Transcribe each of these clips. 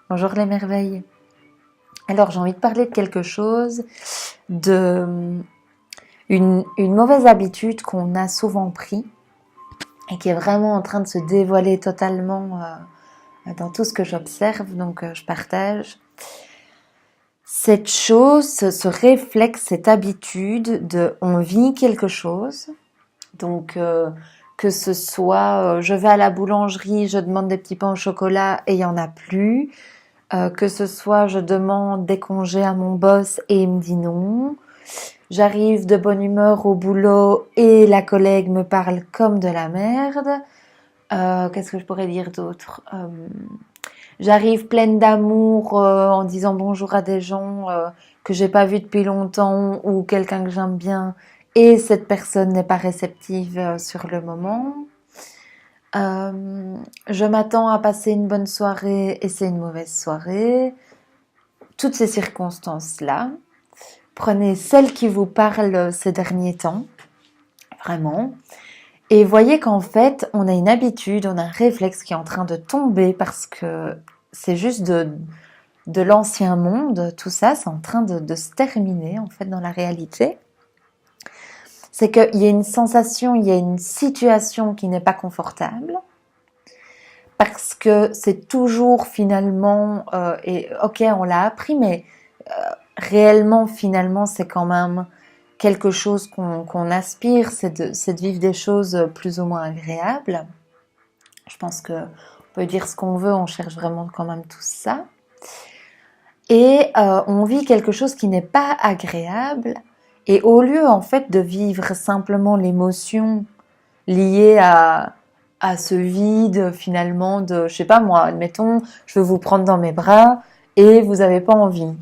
Bonjour les merveilles. Alors j'ai envie de parler de quelque chose, de une mauvaise habitude qu'on a souvent pris et qui est vraiment en train de se dévoiler totalement dans tout ce que j'observe, donc je partage. Cette chose, ce réflexe, cette habitude de on vit quelque chose, donc que ce soit je vais à la boulangerie, je demande des petits pains au chocolat et il n'y en a plus. Que ce soit je demande des congés à mon boss et il me dit non. J'arrive de bonne humeur au boulot et la collègue me parle comme de la merde. Qu'est-ce que je pourrais dire d'autre J'arrive pleine d'amour en disant bonjour à des gens que j'ai pas vus depuis longtemps ou quelqu'un que j'aime bien et cette personne n'est pas réceptive sur le moment. Je m'attends à passer une bonne soirée et c'est une mauvaise soirée. Toutes ces circonstances-là, prenez celles qui vous parlent ces derniers temps, vraiment, et voyez qu'en fait, on a une habitude, on a un réflexe qui est en train de tomber parce que c'est juste de l'ancien monde, tout ça, c'est en train de se terminer en fait dans la réalité. C'est qu'il y a une sensation, il y a une situation qui n'est pas confortable, parce que c'est toujours finalement, et ok, on l'a appris, mais réellement, finalement, c'est quand même quelque chose qu'on aspire, c'est de vivre des choses plus ou moins agréables. Je pense qu'on peut dire ce qu'on veut, on cherche vraiment quand même tout ça. Et on vit quelque chose qui n'est pas agréable. Et au lieu, en fait, de vivre simplement l'émotion liée à ce vide, finalement, de, je sais pas moi, admettons, je veux vous prendre dans mes bras et vous avez pas envie.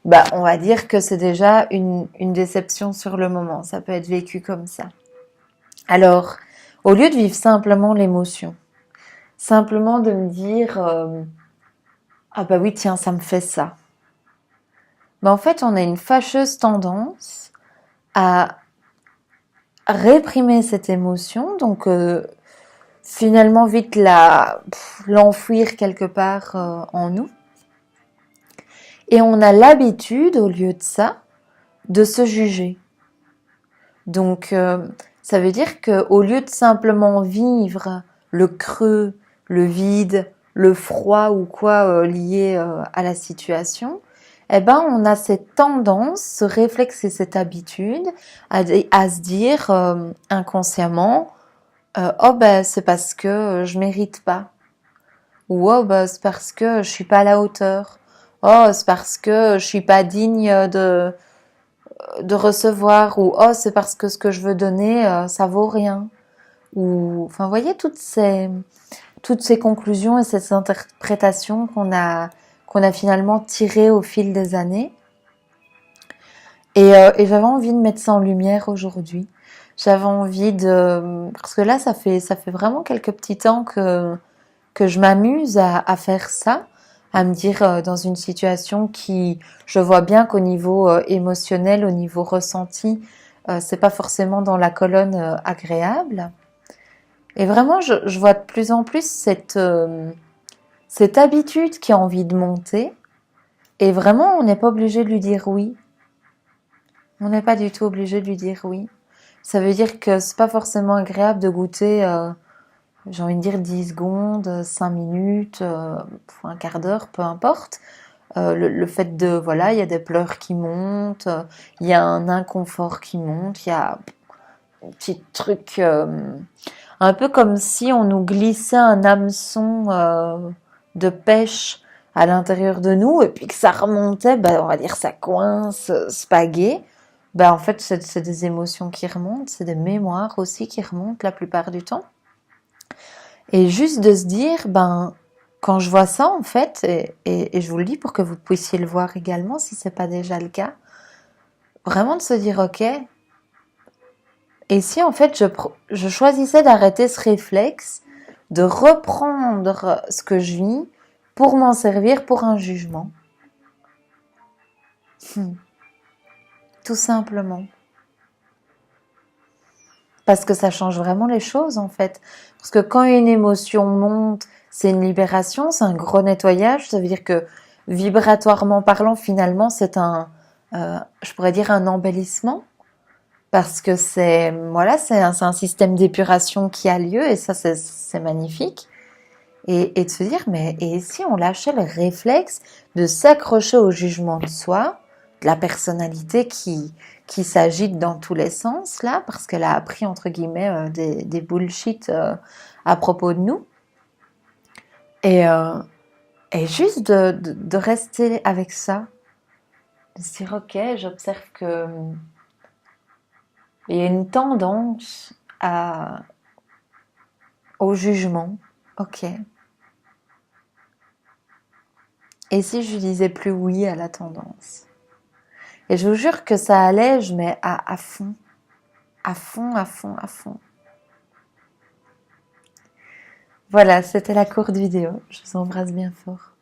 Bah, on va dire que c'est déjà une déception sur le moment. Ça peut être vécu comme ça. Alors, au lieu de vivre simplement l'émotion, simplement de me dire ah bah oui, tiens, ça me fait ça. Mais en fait, on a une fâcheuse tendance à réprimer cette émotion, donc finalement vite l'enfouir quelque part en nous. Et on a l'habitude, au lieu de ça, de se juger. Donc, ça veut dire qu'au lieu de simplement vivre le creux, le vide, le froid ou quoi lié à la situation, eh ben, on a cette tendance, ce réflexe et cette habitude à se dire inconsciemment, oh ben c'est parce que je mérite pas, ou oh ben c'est parce que je suis pas à la hauteur, oh c'est parce que je suis pas digne de recevoir, ou oh c'est parce que ce que je veux donner ça vaut rien, ou enfin vous voyez toutes ces conclusions et ces interprétations qu'on a finalement tirées au fil des années. Et j'avais envie de mettre ça en lumière aujourd'hui. J'avais envie parce que là ça fait vraiment quelques petits temps que je m'amuse à faire ça, à me dire dans une situation qui, je vois bien qu'au niveau émotionnel, au niveau ressenti, c'est pas forcément dans la colonne agréable. Et vraiment, je vois de plus en plus cette habitude qui a envie de monter. Et vraiment, on n'est pas obligé de lui dire oui. On n'est pas du tout obligé de lui dire oui. Ça veut dire que c'est pas forcément agréable de goûter j'ai envie de dire 10 secondes, 5 minutes, un quart d'heure, peu importe. Le fait de, voilà, il y a des pleurs qui montent, il y a un inconfort qui monte, il y a un petit truc, un peu comme si on nous glissait un hameçon de pêche à l'intérieur de nous et puis que ça remontait, ben, on va dire ça coince, c'est pas gai. Ben, en fait, c'est des émotions qui remontent, c'est des mémoires aussi qui remontent la plupart du temps. Et juste de se dire, ben, quand je vois ça, en fait, et je vous le dis pour que vous puissiez le voir également, si c'est pas déjà le cas, vraiment de se dire, ok, et si en fait je choisissais d'arrêter ce réflexe, de reprendre ce que je vis pour m'en servir pour un jugement. Tout simplement. Parce que ça change vraiment les choses en fait. Parce que quand une émotion monte, c'est une libération, c'est un gros nettoyage. Ça veut dire que vibratoirement parlant, finalement, c'est je pourrais dire un embellissement. Parce que voilà, c'est un système d'épuration qui a lieu et ça, c'est magnifique. Et de se dire, mais et si on lâchait le réflexe de s'accrocher au jugement de soi, de la personnalité qui s'agite dans tous les sens, là, parce qu'elle a appris, entre guillemets, des bullshit à propos de nous. Et, euh, et juste de rester avec ça, de se dire, ok, j'observe que il y a une tendance au jugement. Ok. Et si je disais plus oui à la tendance? Et je vous jure que ça allège, mais à fond. À fond, à fond, à fond. Voilà, c'était la courte vidéo. Je vous embrasse bien fort.